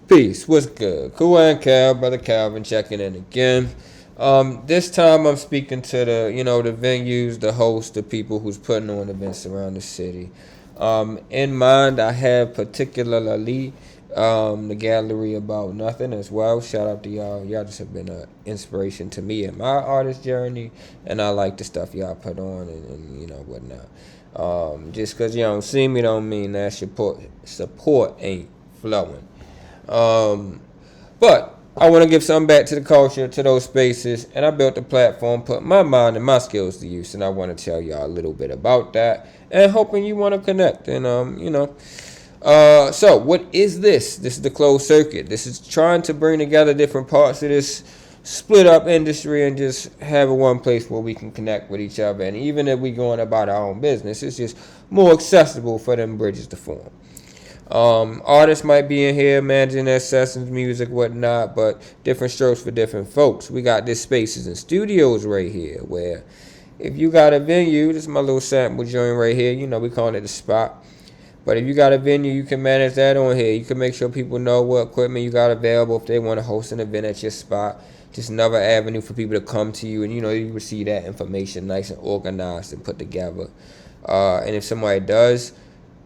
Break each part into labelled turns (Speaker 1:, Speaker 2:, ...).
Speaker 1: Peace. What's good? Cool and Cal, brother Calvin, checking in again. This time I'm speaking to the venues, the hosts, the people who's putting on events around the city. In mind, I have particularly the gallery about nothing as well. Shout out to y'all. Y'all just have been an inspiration to me in my artist journey, and I like the stuff y'all put on and whatnot. Just because you don't see me don't mean that support ain't flowing. But I want to give something back to the culture, to those spaces, and I built a platform, put my mind and my skills to use, and I want to tell y'all a little bit about that, and hoping you want to connect. And so what is this? This is the closed circuit. This is trying to bring together different parts of this split up industry and just have one place where we can connect with each other. And even if we going about our own business, it's just more accessible for them bridges to form. Artists might be in here managing their sessions, music, whatnot, but different strokes for different folks. We got this spaces and studios right here where if you got a venue, this is my little sample joint right here, we calling it the spot. But if you got a venue, you can manage that on here. You can make sure people know what equipment you got available if they want to host an event at your spot. Just another avenue for people to come to you, and you receive that information nice and organized and put together. And if somebody does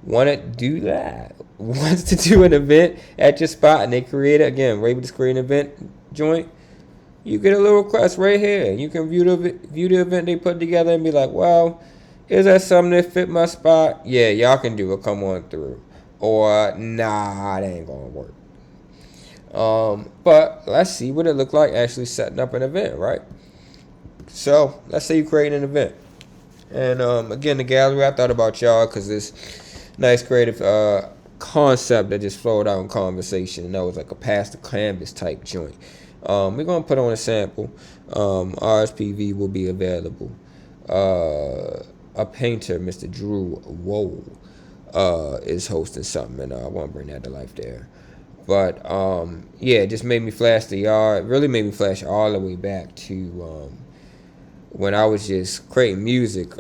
Speaker 1: want to do that, wants to do an event at your spot, and they create it, again, we're able to create an event joint, you get a little request right here. You can view the event they put together and be like, well, is that something that fit my spot? Yeah, y'all can do it. Come on through. Or, nah, it ain't going to work. But let's see what it looked like actually setting up an event, right? So, let's say you create an event. And, again, the gallery, I thought about y'all because this nice creative concept that just flowed out in conversation, and that was like a pass the canvas type joint. We're gonna put on a sample. RSPV will be available. A painter, Mr. Drew Woe, is hosting something, and I want to bring that to life there. But yeah, it just made me flash the yard. It really made me flash all the way back to when I was just creating music.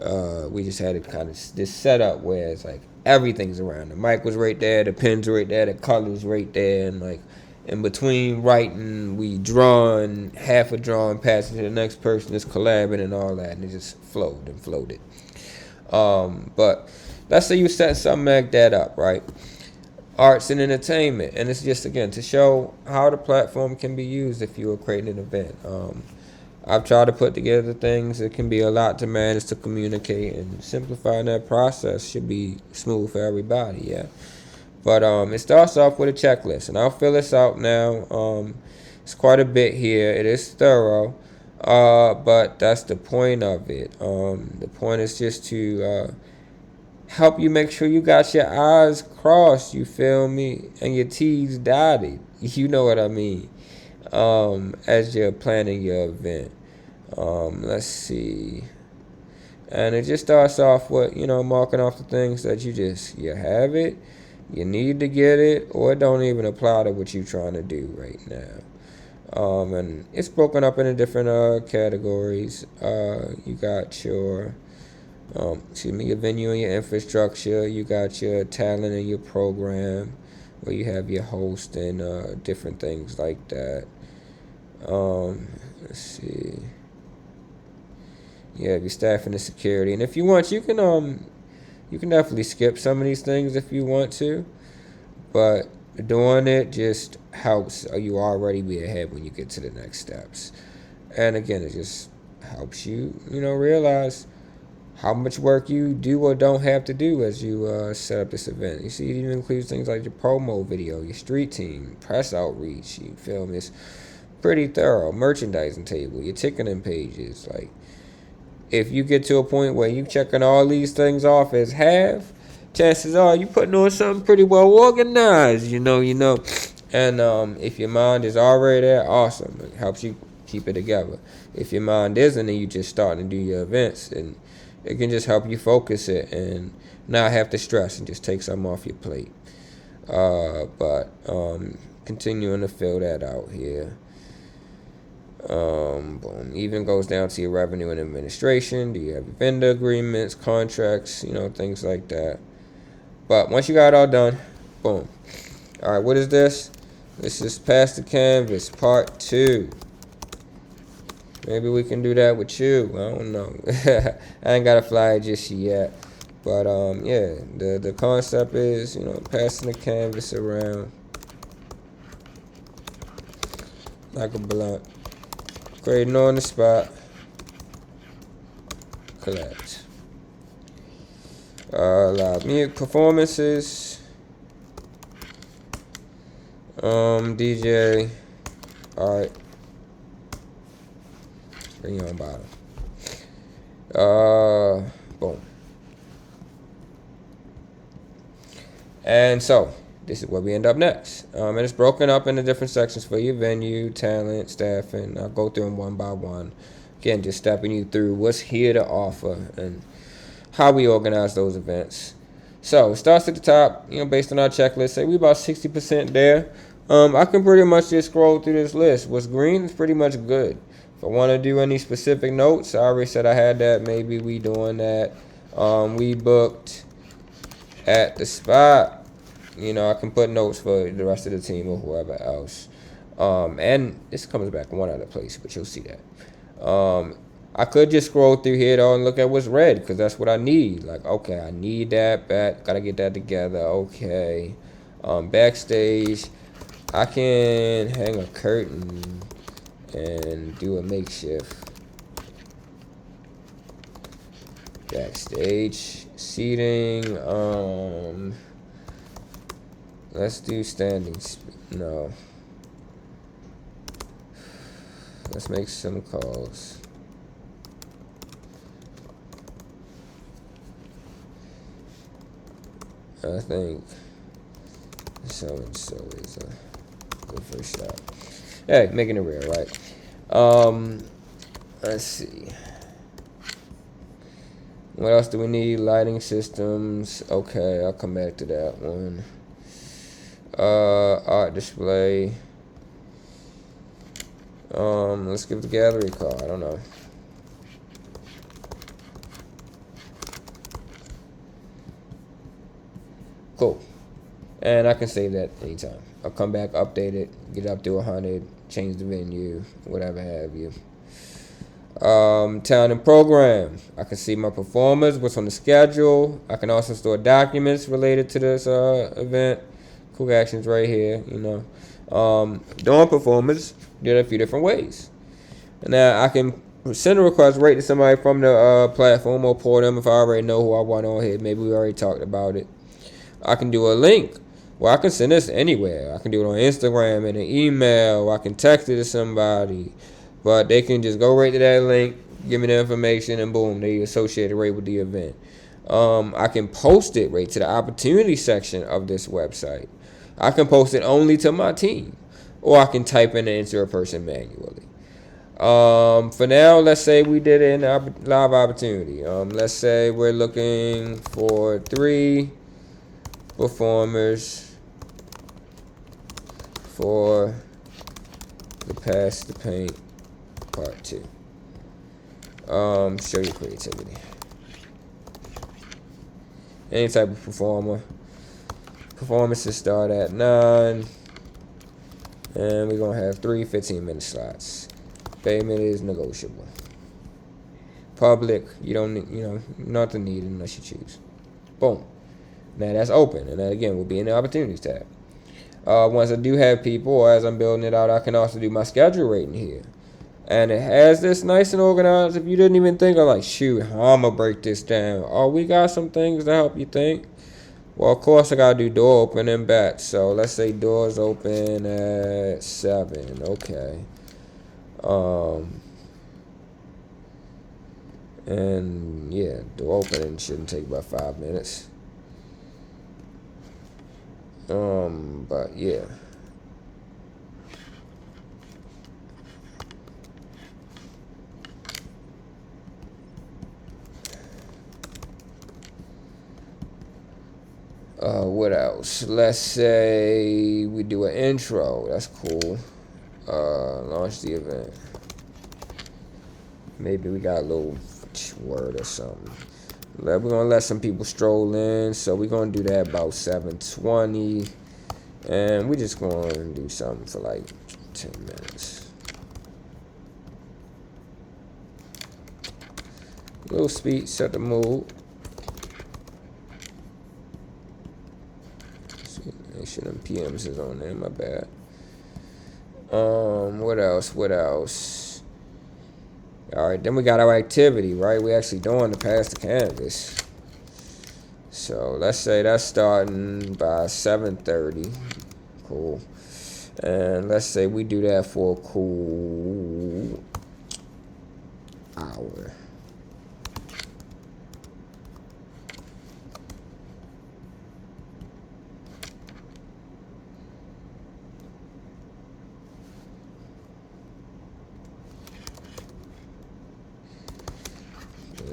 Speaker 1: We just had this setup where it's like everything's around. The mic was right there, the pens were right there, the colors right there, and like in between writing, we drawing, half a drawing, passing to the next person, is collabing and all that, and it just flowed and floated. But let's say you set something like that up, right? Arts and entertainment, and it's just again to show how the platform can be used if you are creating an event. I've tried to put together things that can be a lot to manage, to communicate, and simplifying that process should be smooth for everybody, yeah. But it starts off with a checklist, and I'll fill this out now. It's quite a bit here. It is thorough, but that's the point of it. The point is just to help you make sure you got your I's crossed, you feel me, and your T's dotted. You know what I mean. As you're planning your event. Let's see. And it just starts off with, marking off the things that you have it, you need to get it, or it don't even apply to what you're trying to do right now. And it's broken up into different categories. You got your your venue and your infrastructure. You got your talent and your program, where you have your host and different things like that. Let's see. You have your staff and the security, and if you want, you can definitely skip some of these things if you want to, but doing it just helps you already be ahead when you get to the next steps. And again, it just helps you, realize how much work you do or don't have to do as you set up this event. You see, it even includes things like your promo video, your street team, press outreach. You feel me? It's pretty thorough. Merchandising table, your ticketing pages. Like, if you get to a point where you checking all these things off as half, chances are you putting on something pretty well organized. And if your mind is already there, awesome. It helps you keep it together. If your mind isn't, and you just starting to do your events, and it can just help you focus it and not have to stress and just take something off your plate. But continuing to fill that out here. Boom. Even goes down to your revenue and administration. Do you have vendor agreements, contracts, things like that. But once you got it all done, boom. All right, what is this? This is Pass the Canvas Part 2. Maybe we can do that with you. I don't know. I ain't got a flyer just yet. But yeah, the concept is, you know, passing the canvas around like a blunt. Creating on the spot. Collect. Live mute performances. DJ. Alright. Bring you on bottom. Boom. And so, this is where we end up next. And it's broken up into different sections for your venue, talent, staffing. I'll go through them one by one. Again, just stepping you through what's here to offer and how we organize those events. So, it starts at the top, you know, based on our checklist. Say we about 60% there. I can pretty much just scroll through this list. What's green is pretty much good. If I want to do any specific notes, I already said I had that. Maybe we doing that. We booked at the spot. You know, I can put notes for the rest of the team or whoever else. And this comes back one other place, but you'll see that. I could just scroll through here though and look at what's red, because that's what I need. Like, okay, I need that back. Gotta get that together. Okay. Backstage, I can hang a curtain and do a makeshift backstage seating. Let's do standing. No. Let's make some calls. I think so and so is a good first shot. Hey, making it real, right? Let's see. What else do we need? Lighting systems. Okay, I'll come back to that one. Art display. Let's give the gallery a call. I don't know. Cool. And I can save that anytime. I'll come back, update it, get it up to 100, change the venue, whatever have you. Town and program. I can see my performers, what's on the schedule. I can also store documents related to this event. Cool actions right here, you know. Doing performers, did a few different ways. And now I can send a request right to somebody from the platform or pour them if I already know who I want on here. Maybe we already talked about it. I can do a link. Well, I can send this anywhere. I can do it on Instagram, in an email. I can text it to somebody. But they can just go right to that link, give me the information, and boom, they associate it right with the event. I can post it right to the opportunity section of this website. I can post it only to my team. Or I can type in and enter a person manually. For now, let's say we did it in a live opportunity. Let's say we're looking for 3 performers for the Pass the Paint Part 2. Show your creativity. Any type of performer. Performances start at 9. And we're going to have 3 15-minute slots. Payment is negotiable. Public, you don't need, you know, nothing needed unless you choose. Boom. Now that's open. And that again will be in the opportunities tab. Once I do have people, or as I'm building it out, I can also do my schedule rating here. And it has this nice and organized. If you didn't even think of like, shoot, how I'm going to break this down. Oh, we got some things to help you think. Well, of course, I got to do door open and bat. So let's say doors open at 7. Okay. And yeah, door opening shouldn't take about 5 minutes. But yeah. What else? Let's say we do an intro. That's cool. Launch the event. Maybe we got a little word or something. We're gonna let some people stroll in, so we're gonna do that about 7:20. And we just going to do something for like 10 minutes. Little speed, set the mood. Make sure them PMs is on there, my bad. What else? What else? Alright, then we got our activity, right? We actually doing the pass the canvas. So let's say that's starting by 7:30. Cool. And let's say we do that for a cool hour.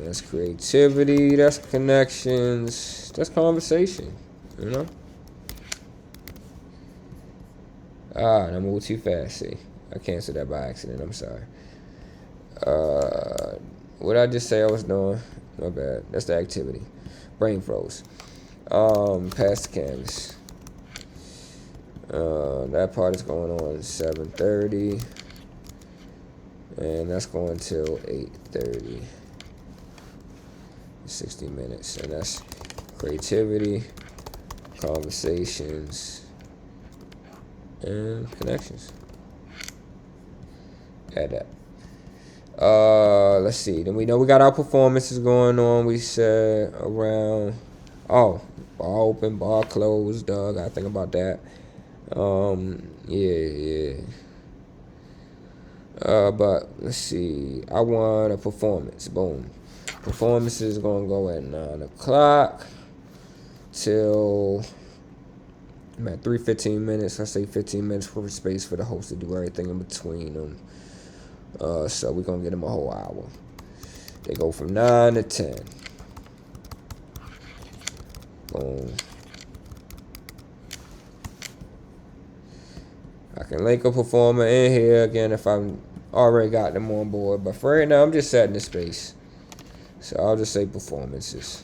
Speaker 1: That's creativity, that's connections, that's conversation, you know? I moved too fast, see. I canceled that by accident, I'm sorry. What did I just say I was doing? My bad, that's the activity. Brain froze. Pass the canvas. That part is going on 7:30. And that's going till 8:30. 60 minutes, and that's creativity, conversations, and connections. Add that. Let's see. Then we know we got our performances going on. We said around, bar open, bar closed. Gotta think about that. Yeah. But let's see. I want a performance. Boom. Performance is gonna go at 9 o'clock till about 3:15 minutes. I say 15 minutes for space for the host to do everything in between them. So we're gonna get them a whole hour. They go from 9 to 10. Boom. I can link a performer in here again if I'm already got them on board. But for right now, I'm just setting the space. So I'll just say performances.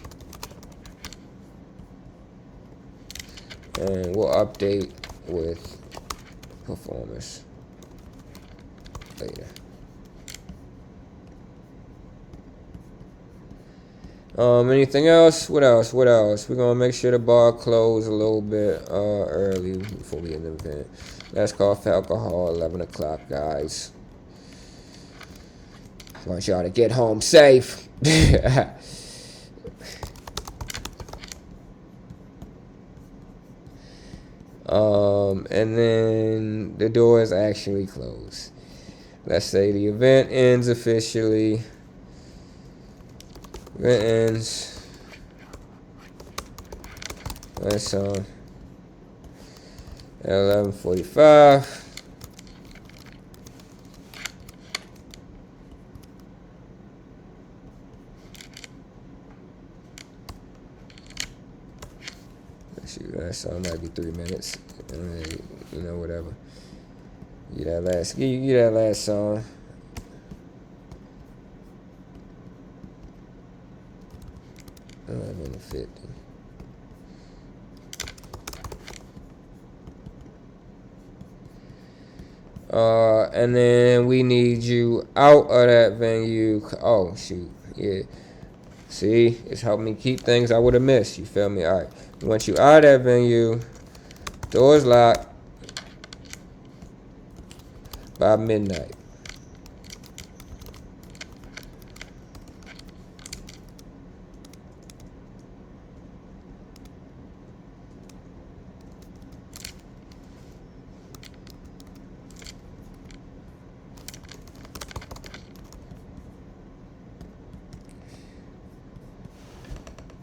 Speaker 1: And we'll update with performance later. Anything else? What else? We're gonna make sure the bar closed a little bit early before we end the event. Last call for alcohol, 11 o'clock, guys. I want y'all to get home safe. And then the doors actually close. Let's say the event ends officially. Event ends. That's on at 11:45. That song might be 3 minutes. You know, whatever. Get that last song. $11.50. And then we need you out of that venue. Oh shoot, yeah. See, it's helped me keep things I would have missed. You feel me? All right. Once you out of that venue, doors locked by midnight.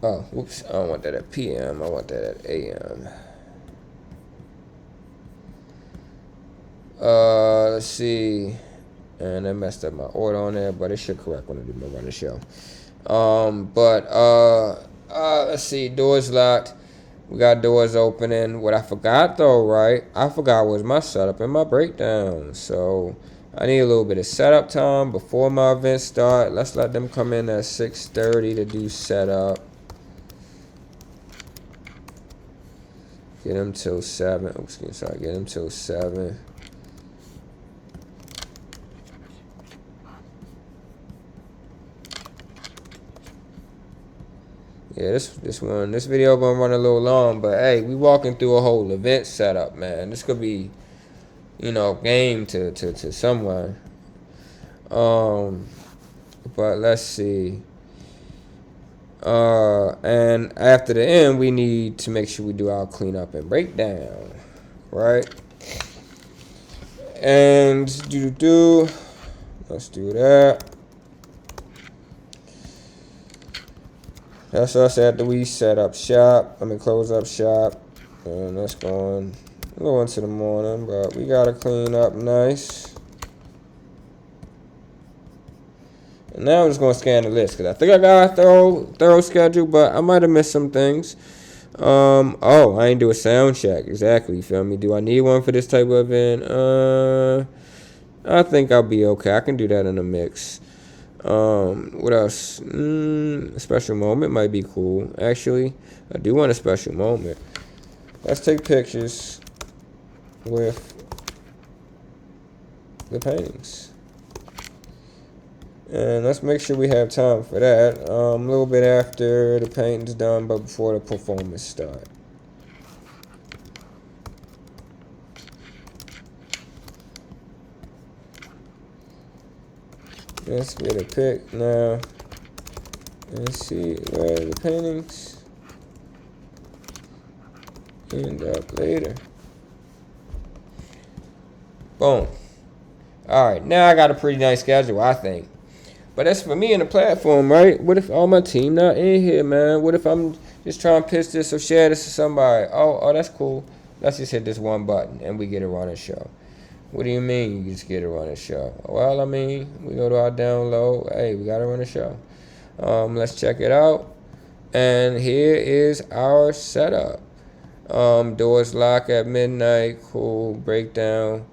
Speaker 1: Oh, whoops. I don't want that at PM. I want that at AM. Let's see. And I messed up my order on there, but it should correct when I do my run the show. Let's see. Doors locked. We got doors opening. What I forgot though, right? I forgot was my setup and my breakdown. So I need a little bit of setup time before my event start. Let's let them come in at 6:30 to do setup. Get them till 7. Oops, sorry. Get them till 7. Yeah, this video gonna run a little long, but hey, we walking through a whole event setup, man. This could be, game to someone. But let's see. And after the end, we need to make sure we do our cleanup and breakdown, right? And let's do that. That's us after we set up shop. Close up shop. And that's going into the morning, but we gotta clean up nice. And now I'm just gonna scan the list because I think I got a thorough schedule, but I might have missed some things. Oh, I ain't do a sound check. Exactly, you feel me? Do I need one for this type of event? I think I'll be okay. I can do that in a mix. What else? A special moment might be cool. Actually, I do want a special moment. Let's take pictures with the paintings. And let's make sure we have time for that. A little bit after the painting's done, but before the performance starts. Let's get a pic now and see where the paintings end up later. Boom. Alright, now I got a pretty nice schedule, I think. But that's for me and the platform, right? What if all my team not in here, man? What if I'm just trying to pitch this or share this to somebody? Oh, that's cool. Let's just hit this one button and we get a running show. What do you mean you just get to run a show? Well, we go to our download. Hey, we got to run a show. Let's check it out. And here is our setup. Doors lock at midnight. Cool. Breakdown.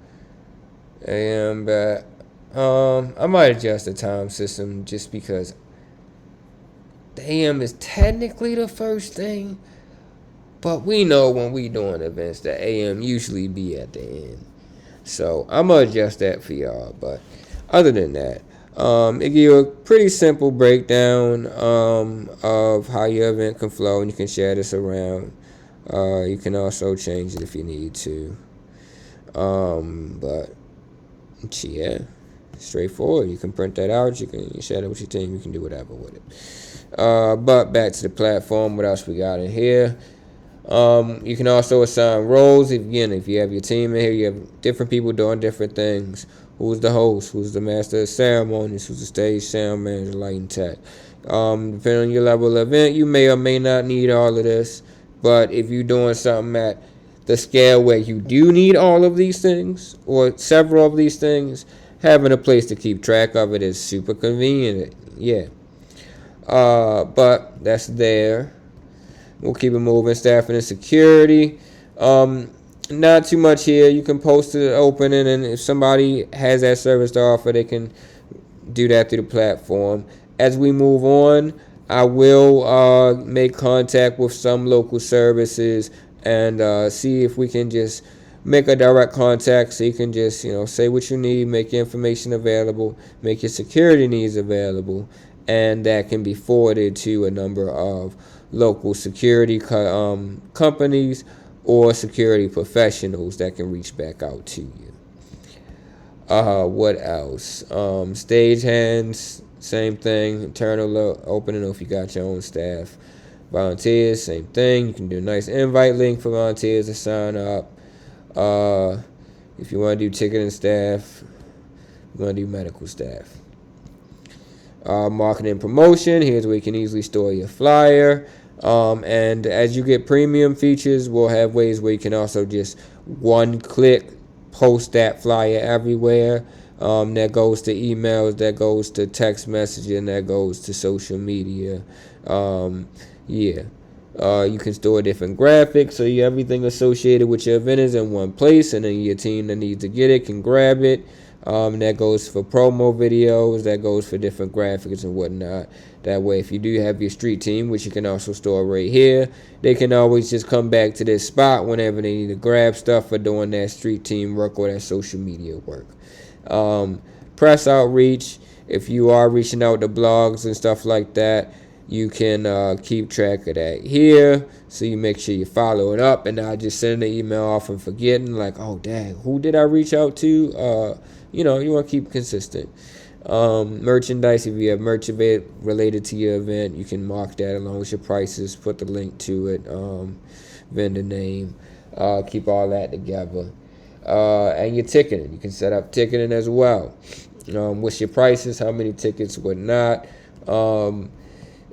Speaker 1: AM back. I might adjust the time system just because the AM is technically the first thing. But we know when we doing events, the AM usually be at the end. So I'm gonna adjust that for y'all. But other than that, it gives you a pretty simple breakdown of how your event can flow, and you can share this around. You can also change it if you need to. But yeah, straightforward. You can print that out. You can share it with your team. You can do whatever with it. But back to the platform. What else we got in here? You can also assign roles. If you have your team in here, you have different people doing different things. Who's the host? Who's the master of ceremonies? Who's the stage sound manager, lighting tech? Depending on your level of event, you may or may not need all of this. But if you're doing something at the scale where you do need all of these things or several of these things, having a place to keep track of it is super convenient. Yeah. But that's there. We'll keep it moving. Staffing and security. Not too much here. You can post the opening, and if somebody has that service to offer, they can do that through the platform. As we move on, I will make contact with some local services and see if we can just make a direct contact so you can just say what you need, make your information available, make your security needs available, and that can be forwarded to a number of local security companies or security professionals that can reach back out to you. What else? Stage hands, same thing. Internal opening if you got your own staff. Volunteers, same thing. You can do a nice invite link for volunteers to sign up. If you want to do ticketing staff, you want to do medical staff. Marketing and promotion. Here's where you can easily store your flyer. And as you get premium features, we'll have ways where you can also just one click post that flyer everywhere. That goes to emails, that goes to text messaging, that goes to social media. You can store different graphics, so everything associated with your event is in one place, and then your team that needs to get it can grab it. That goes for promo videos. That goes for different graphics and whatnot. That way, if you do have your street team, which you can also store right here, they can always just come back to this spot whenever they need to grab stuff for doing that street team work or that social media work. Press outreach. If you are reaching out to blogs and stuff like that, you can keep track of that here. So you make sure you're following up and not just sending an email off and forgetting, like, oh, dang, who did I reach out to? You want to keep consistent. Merchandise, if you have merch related to your event, you can mark that along with your prices, put the link to it, vendor name, keep all that together. And your ticketing, you can set up ticketing as well. What's your prices, how many tickets, whatnot.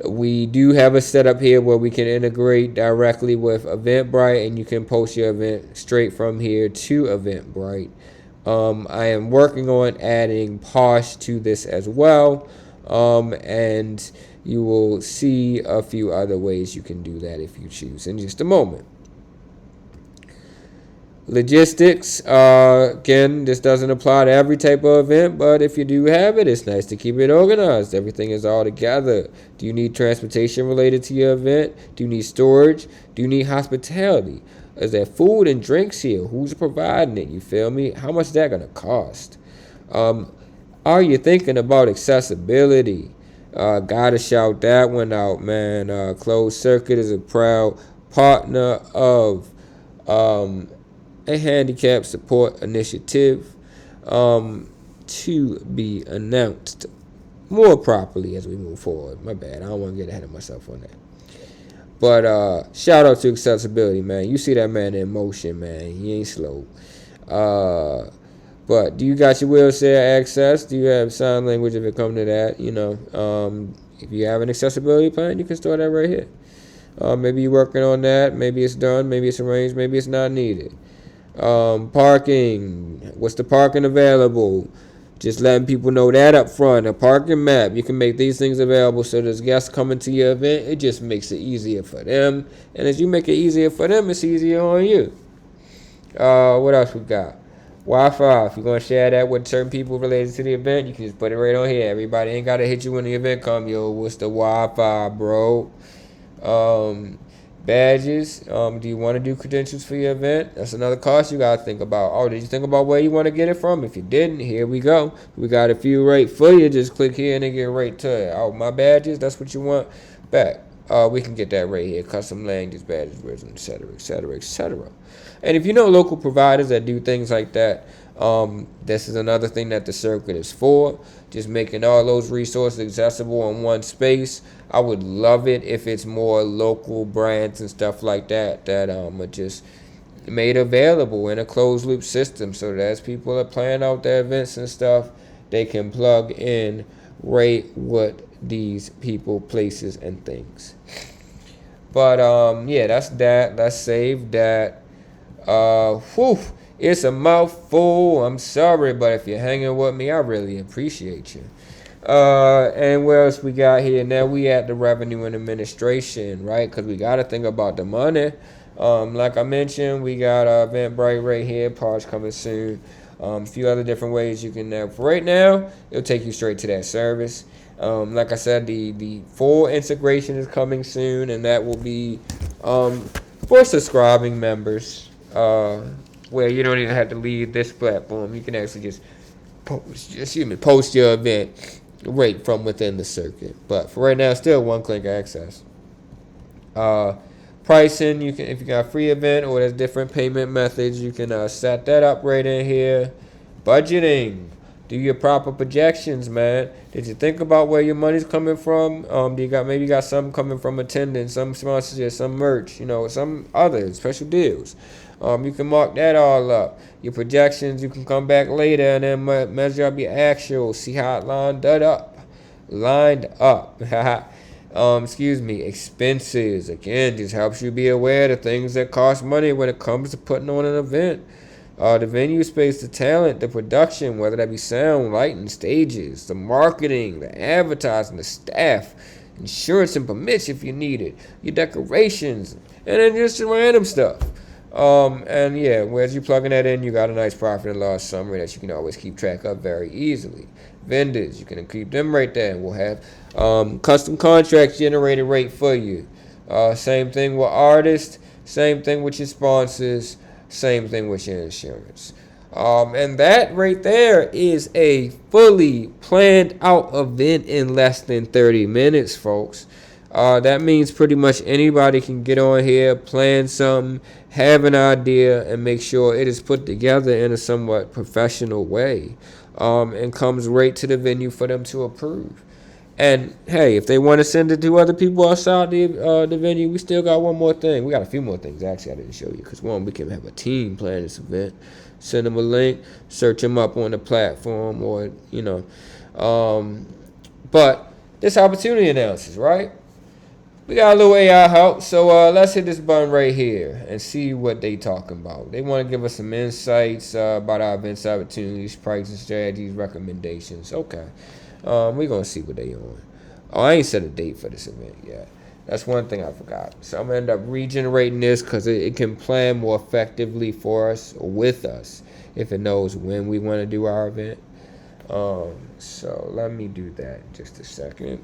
Speaker 1: We do have a setup here where we can integrate directly with Eventbrite, and you can post your event straight from here to Eventbrite. I am working on adding Posh to this as well, and you will see a few other ways you can do that if you choose in just a moment. Logistics, again, this doesn't apply to every type of event, but if you do have it, it's nice to keep it organized. Everything is all together. Do you need transportation related to your event? Do you need storage? Do you need hospitality? Is there food and drinks here? Who's providing it? You feel me? How much is that going to cost? Are you thinking about accessibility? Gotta shout that one out, man. Closed Circuit is a proud partner of a handicap support initiative to be announced more properly as we move forward. My bad. I don't want to get ahead of myself on that. But shout out to accessibility, man. You see that man in motion, man. He ain't slow. But do you got your wheelchair access? Do you have sign language if it comes to that? If you have an accessibility plan, you can store that right here. Maybe you're working on that. Maybe it's done. Maybe it's arranged. Maybe it's not needed. Parking. What's the parking available? Just letting people know that up front. A parking map. You can make these things available so there's guests coming to your event. It just makes it easier for them. And as you make it easier for them, it's easier on you. What else we got? Wi-Fi. If you're going to share that with certain people related to the event, you can just put it right on here. Everybody ain't got to hit you when the event comes. Yo, what's the Wi-Fi, bro? Badges. Do you want to do credentials for your event? That's another cost you got to think about. Oh, did you think about where you want to get it from? If you didn't, here we go. We got a few right for you. Just click here and then get right to it. Oh, my badges, that's what you want? Back. We can get that right here. Custom language, badges, wisdom, etc., etc., etc. And if you know local providers that do things like that, this is another thing that the circuit is for. Just making all those resources accessible in one space. I would love it if it's more local brands and stuff like that are just made available in a closed loop system, so that as people are planning out their events and stuff, they can plug in right what these people, places, and things. But yeah, that's that. Let's save that. It's a mouthful. I'm sorry, but if you're hanging with me, I really appreciate you. And what else we got here? Now we at the revenue and administration, right? Because we got to think about the money. Like I mentioned, we got Eventbrite right here. Posh coming soon. A few other different ways you can. For right now, it'll take you straight to that service. Like I said, the full integration is coming soon, and that will be for subscribing members. Where you don't even have to leave this platform. You can actually just post your event right from within the circuit. But for right now, still one-click access. Pricing, you can, if you got a free event or there's different payment methods, you can set that up right in here. Budgeting. Do your proper projections, man. Did you think about where your money's coming from? Do you got some coming from attendance, some sponsorship, some merch, some other special deals. You can mark that all up. Your projections, you can come back later and then measure up your actual, see how it lined up. Expenses. Again, just helps you be aware of the things that cost money when it comes to putting on an event. The venue space, the talent, the production, whether that be sound, lighting, stages, the marketing, the advertising, the staff, insurance and permits if you need it, your decorations, and then just random stuff. And yeah, as you plugging that in, you got a nice profit and loss summary that you can always keep track of very easily. Vendors, you can keep them right there, and we'll have custom contracts generated right for you. Same thing with artists, same thing with your sponsors, same thing with your insurance. And that right there is a fully planned out event in less than 30 minutes, folks. That means pretty much anybody can get on here, plan something, have an idea, and make sure it is put together in a somewhat professional way, and comes right to the venue for them to approve. And hey, if they want to send it to other people outside the venue, we still got one more thing. We got a few more things actually I didn't show you because one, we can have a team plan this event. Send them a link, search them up on the platform, or But this opportunity analysis, right? We got a little AI help, so let's hit this button right here and see what they talking about. They want to give us some insights about our events, opportunities, pricing strategies, recommendations. Okay, we're gonna see what they on. Oh, I ain't set a date for this event yet. That's one thing I forgot. So I'm gonna end up regenerating this because it can plan more effectively for us or with us if it knows when we want to do our event. So let me do that in just a second.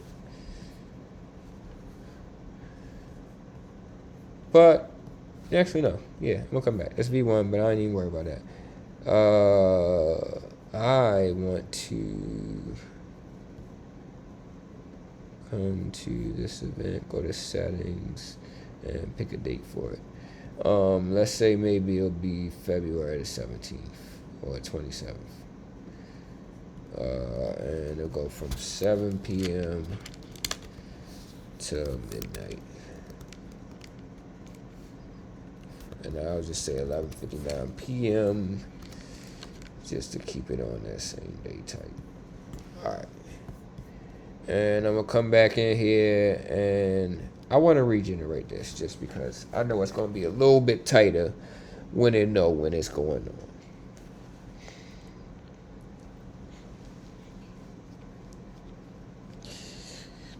Speaker 1: But actually, no. Yeah, we'll come back. It's V1, but I ain't even worry about that. I want to come to this event, go to settings, and pick a date for it. Let's say maybe it'll be February the 17th or 27th. And it'll go from 7 p.m. to midnight. And I'll just say 11:59 p.m. just to keep it on that same day type. Alright. And I'm going to come back in here and I want to regenerate this just because I know it's going to be a little bit tighter when they know when it's going on.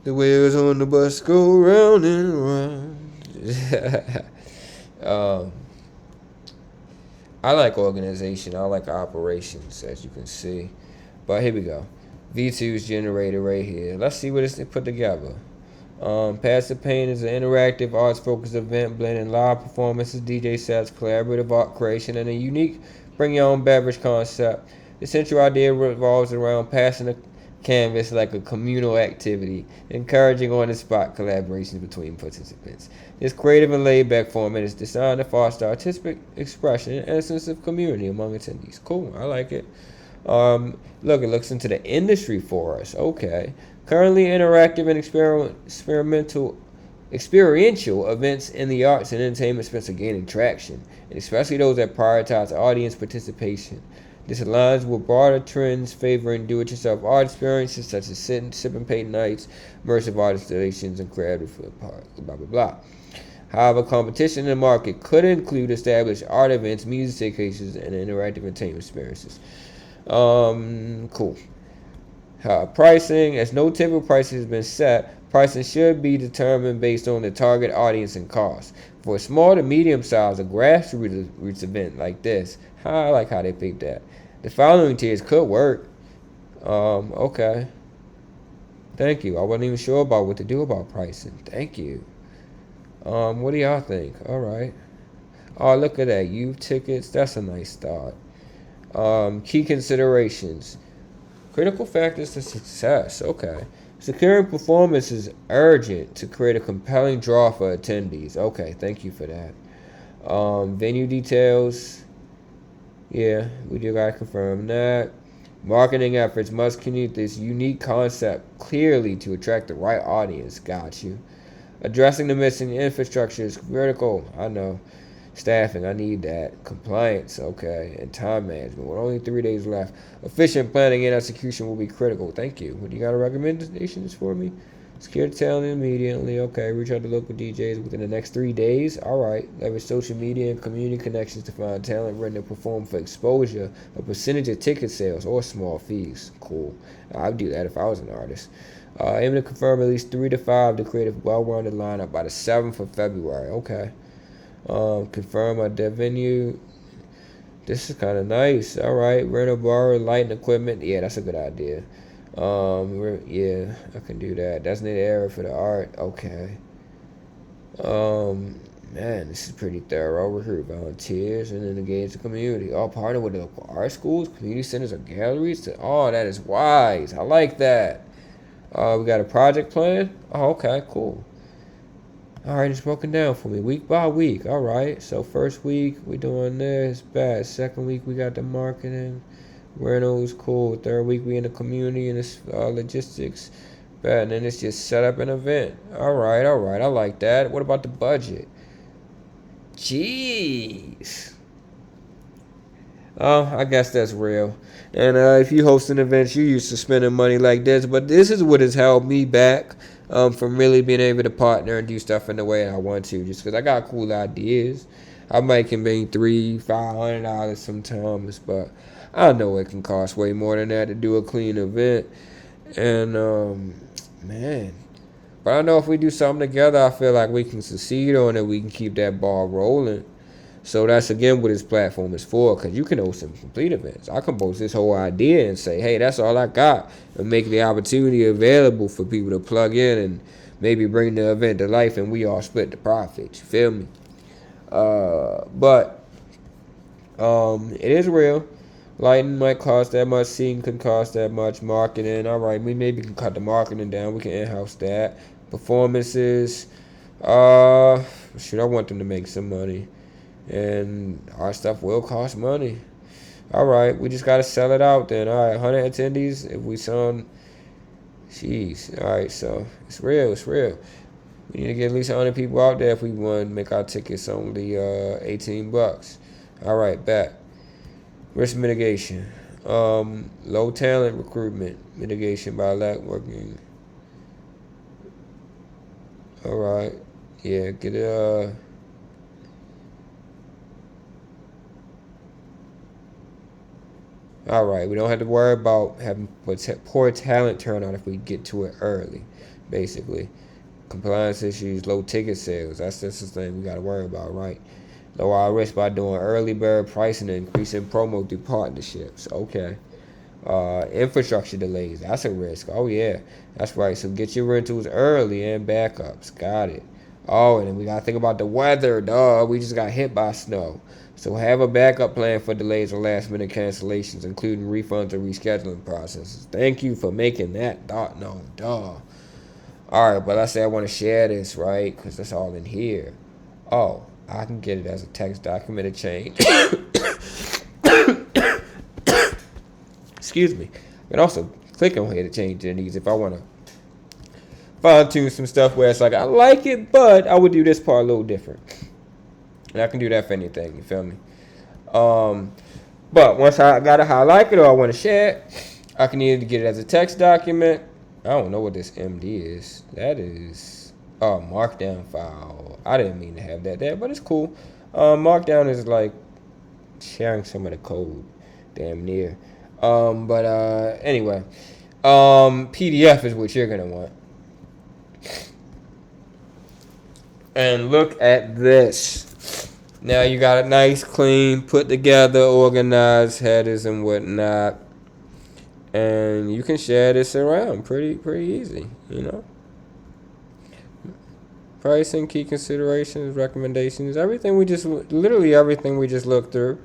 Speaker 1: The wheels on the bus go round and round. I like organization. I like operations, as you can see. But here we go. V2 is generated right here. Let's see what it's put together. Passive Paint is an interactive, arts-focused event blending live performances, DJ sets, collaborative art creation, and a unique bring-your-own beverage concept. The central idea revolves around passing a canvas like a communal activity, encouraging on-the-spot collaborations between participants. This creative and laid-back format is designed to foster artistic expression and a sense of community among attendees. Cool, I like it. Look, it looks into the industry for us. Okay. Currently interactive and experiential events in the arts and entertainment space are gaining traction, and especially those that prioritize audience participation. This aligns with broader trends favoring do-it-yourself art experiences such as sipping paint nights, immersive art installations, and creative blah blah blah. However, competition in the market could include established art events, music stations, and interactive entertainment experiences. Cool. Pricing, as no typical pricing has been set, pricing should be determined based on the target audience and cost. For a small to medium size, a grassroots event like this, I like how they picked that. The following tiers could work. Okay. Thank you. I wasn't even sure about what to do about pricing. Thank you. What do y'all think? All right. Oh, look at that. Youth tickets. That's a nice start. Key considerations. Critical factors to success. Okay. Securing performance is urgent to create a compelling draw for attendees. Okay, thank you for that. Venue details. Yeah, we do gotta confirm that. Marketing efforts must communicate this unique concept clearly to attract the right audience. Got you. Addressing the missing infrastructure is critical. I know. Staffing, I need that. Compliance, okay. And time management. With only 3 days left. Efficient planning and execution will be critical. Thank you. What do you got? A recommendations for me? Secure talent immediately. Okay. Reach out to local DJs within the next 3 days. Alright. Leverage social media and community connections to find talent ready to perform for exposure, a percentage of ticket sales, or small fees. Cool. I'd do that if I was an artist. Aiming to confirm at least 3 to 5 to create a well-rounded lineup by the 7th of February. Okay. Confirm my dev venue. This is kind of nice. All right, rent or borrow lighting equipment. Yeah, that's a good idea. Yeah, I can do that. Designate area for the art. Okay. Man, this is pretty thorough. Recruit volunteers and then engage the community. All partner with the local art schools, community centers, or galleries. Oh, that is wise. I like that. We got a project plan. Oh, okay, cool. All right, it's broken down for me week by week. All right, so first week we doing this, bad. Second week we got the marketing, rentals, cool. Third week we in the community and this logistics, bad. And then it's just set up an event. All right, I like that. What about the budget? Jeez. Oh, I guess that's real. And if you hosting events, you used to spending money like this, but this is what has held me back from really being able to partner and do stuff in the way I want to. Just because I got cool ideas, I might can make $300-$500 sometimes, but I know it can cost way more than that to do a clean event. And man, but I know if we do something together, I feel like we can succeed on it. We can keep that ball rolling. So that's again what this platform is for, because you can host some complete events. I can post this whole idea and say, hey, that's all I got, and make the opportunity available for people to plug in and maybe bring the event to life, and we all split the profits. You feel me? But it is real. Lighting might cost that much. Seating can cost that much. Marketing, all right, we maybe can cut the marketing down. We can in-house that. Performances, shoot, I want them to make some money. And our stuff will cost money. All right, we just gotta sell it out then. All right, 100 attendees. If we sell, jeez. All right, so it's real. It's real. We need to get at least 100 people out there if we want to make our tickets only $18. All right, back. Risk mitigation. Low talent recruitment mitigation by lack working. All right, yeah, get it. All right, we don't have to worry about having poor talent turnout if we get to it early, basically. Compliance issues, low ticket sales. That's just the thing we got to worry about, right? Lower our risk by doing early bird pricing and increasing promo through partnerships. Okay. Infrastructure delays. That's a risk. Oh, yeah. That's right. So get your rentals early and backups. Got it. Oh, and then we got to think about the weather. Duh. We just got hit by snow. So have a backup plan for delays or last minute cancellations, including refunds and rescheduling processes. Thank you for making that thought known. Duh. All right, but let's say I want to share this, right? Because that's all in here. Oh, I can get it as a text document to change. Excuse me. I can also click on here to change any of these if I want to fine tune some stuff where it's like, I like it, but I would do this part a little different. And I can do that for anything, you feel me? But once I got it how I like it or I want to share it, I can either get it as a text document. I don't know what this MD is. That is a markdown file. I didn't mean to have that there, but it's cool. Markdown is like sharing some of the code, damn near. But anyway, PDF is what you're gonna want. And look at this. Now you got a nice, clean, put together, organized headers and whatnot. And you can share this around pretty easy, you know. Pricing, key considerations, recommendations, literally everything we just looked through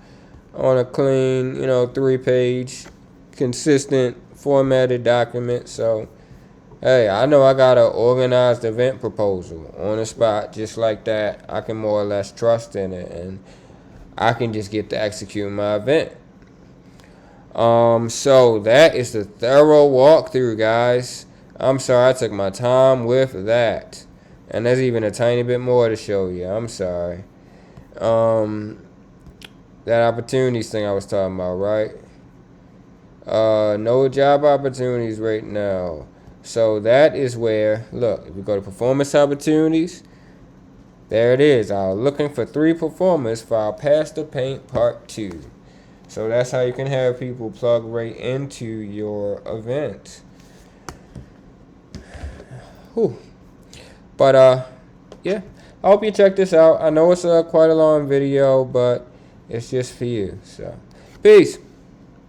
Speaker 1: on a clean, 3-page, consistent, formatted document. So, hey, I know I got an organized event proposal on the spot just like that. I can more or less trust in it, and I can just get to execute my event. So that is the thorough walkthrough, guys. I'm sorry I took my time with that. And there's even a tiny bit more to show you. I'm sorry. That opportunities thing I was talking about, right? No job opportunities right now. So that is where, look, if we go to performance opportunities, there it is. I was looking for 3 performers for our Pass the Paint Part 2. So that's how you can have people plug right into your event. Whew. But, yeah. I hope you check this out. I know it's quite a long video, but it's just for you. So, peace.